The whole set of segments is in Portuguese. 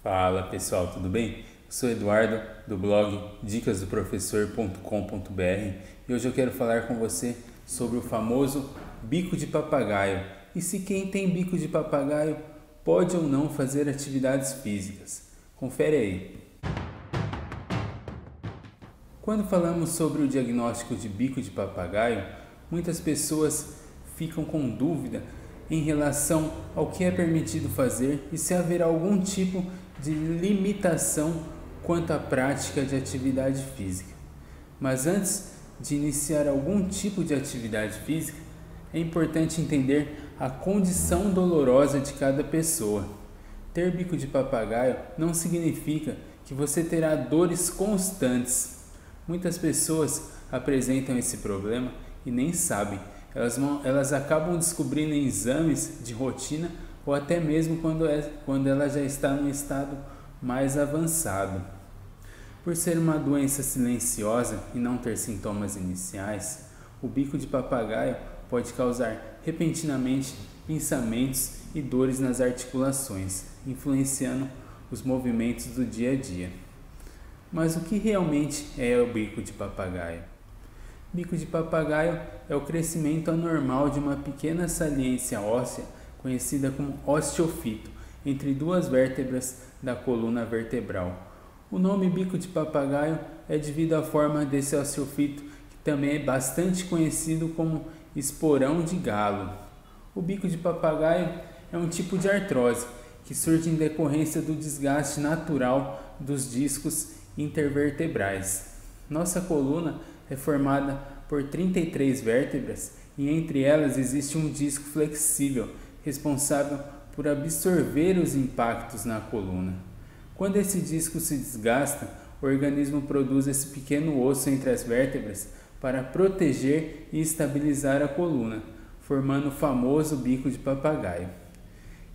Fala pessoal, tudo bem? Eu sou Eduardo do blog dicasdoprofessor.com.br e hoje eu quero falar com você sobre o famoso bico de papagaio e se quem tem bico de papagaio pode ou não fazer atividades físicas. Confere aí. Quando falamos sobre o diagnóstico de bico de papagaio, muitas pessoas ficam com dúvida em relação ao que é permitido fazer e se haverá algum tipo de limitação quanto à prática de atividade física. Mas antes de iniciar algum tipo de atividade física, é importante entender a condição dolorosa de cada pessoa. Ter bico de papagaio não significa que você terá dores constantes. Muitas pessoas apresentam esse problema e nem sabem. Elas acabam descobrindo em exames de rotina ou até mesmo quando ela já está num estado mais avançado. Por ser uma doença silenciosa e não ter sintomas iniciais, o bico de papagaio pode causar repentinamente pinçamentos e dores nas articulações, influenciando os movimentos do dia a dia. Mas o que realmente é o bico de papagaio? Bico de papagaio é o crescimento anormal de uma pequena saliência óssea conhecida como osteofito, entre duas vértebras da coluna vertebral. O nome bico de papagaio é devido à forma desse osteofito, que também é bastante conhecido como esporão de galo. O bico de papagaio é um tipo de artrose que surge em decorrência do desgaste natural dos discos intervertebrais. Nossa coluna é formada por 33 vértebras e entre elas existe um disco flexível responsável por absorver os impactos na coluna. Quando esse disco se desgasta, o organismo produz esse pequeno osso entre as vértebras para proteger e estabilizar a coluna, formando o famoso bico de papagaio.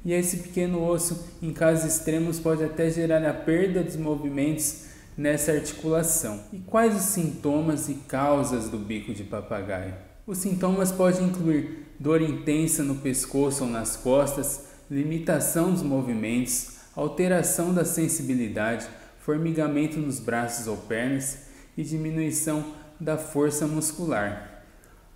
E esse pequeno osso, em casos extremos, pode até gerar a perda dos movimentos nessa articulação. E quais os sintomas e causas do bico de papagaio? Os sintomas podem incluir dor intensa no pescoço ou nas costas, limitação dos movimentos, alteração da sensibilidade, formigamento nos braços ou pernas e diminuição da força muscular.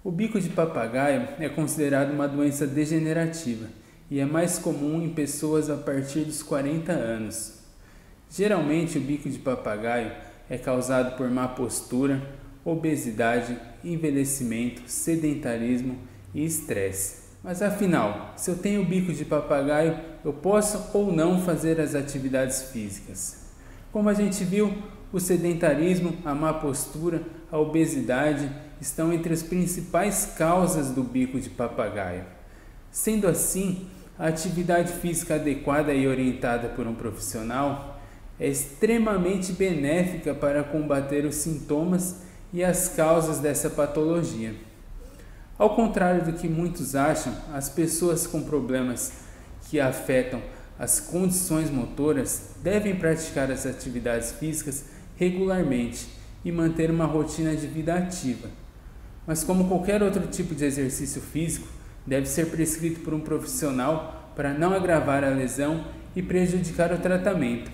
O bico de papagaio é considerado uma doença degenerativa e é mais comum em pessoas a partir dos 40 anos. Geralmente o bico de papagaio é causado por má postura, obesidade, envelhecimento, sedentarismo e estresse. Mas afinal, se eu tenho bico de papagaio, eu posso ou não fazer as atividades físicas? Como a gente viu, o sedentarismo, a má postura, a obesidade estão entre as principais causas do bico de papagaio. Sendo assim, a atividade física adequada e orientada por um profissional é extremamente benéfica para combater os sintomas e as causas dessa patologia. Ao contrário do que muitos acham, as pessoas com problemas que afetam as condições motoras devem praticar as atividades físicas regularmente e manter uma rotina de vida ativa. Mas como qualquer outro tipo de exercício físico, deve ser prescrito por um profissional para não agravar a lesão e prejudicar o tratamento.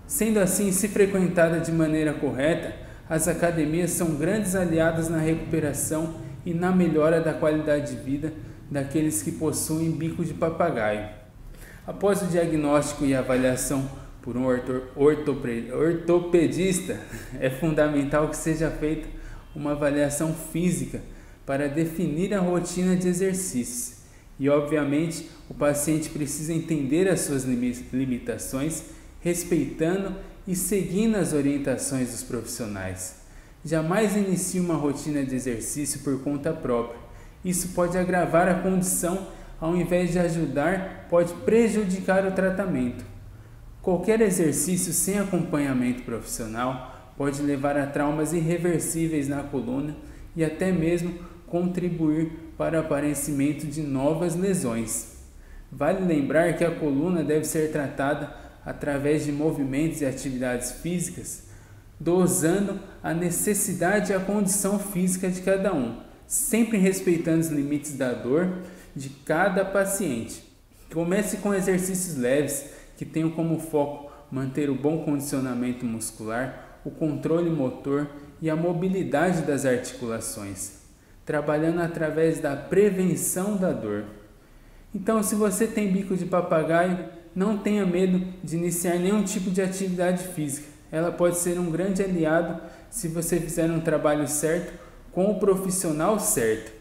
Sendo assim, se frequentada de maneira correta, as academias são grandes aliadas na recuperação e na melhora da qualidade de vida daqueles que possuem bico de papagaio. Após o diagnóstico e avaliação por um ortopedista, é fundamental que seja feita uma avaliação física para definir a rotina de exercícios. E, obviamente, o paciente precisa entender as suas limitações, respeitando e seguindo as orientações dos profissionais. Jamais inicie uma rotina de exercício por conta própria. Isso pode agravar a condição, ao invés de ajudar, pode prejudicar o tratamento. Qualquer exercício sem acompanhamento profissional pode levar a traumas irreversíveis na coluna e até mesmo contribuir para o aparecimento de novas lesões. Vale lembrar que a coluna deve ser tratada através de movimentos e atividades físicas, dosando a necessidade e a condição física de cada um, sempre respeitando os limites da dor de cada paciente. Comece com exercícios leves que tenham como foco manter o bom condicionamento muscular, o controle motor e a mobilidade das articulações, trabalhando através da prevenção da dor. Então, se você tem bico de papagaio, não tenha medo de iniciar nenhum tipo de atividade física. Ela pode ser um grande aliado se você fizer um trabalho certo com o profissional certo.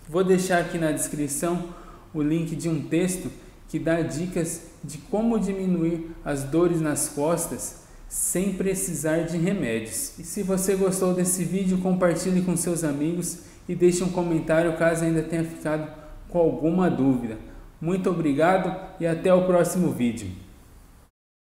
Vou deixar aqui na descrição o link de um texto que dá dicas de como diminuir as dores nas costas sem precisar de remédios. E se você gostou desse vídeo, compartilhe com seus amigos e deixe um comentário caso ainda tenha ficado com alguma dúvida. Muito obrigado e até o próximo vídeo.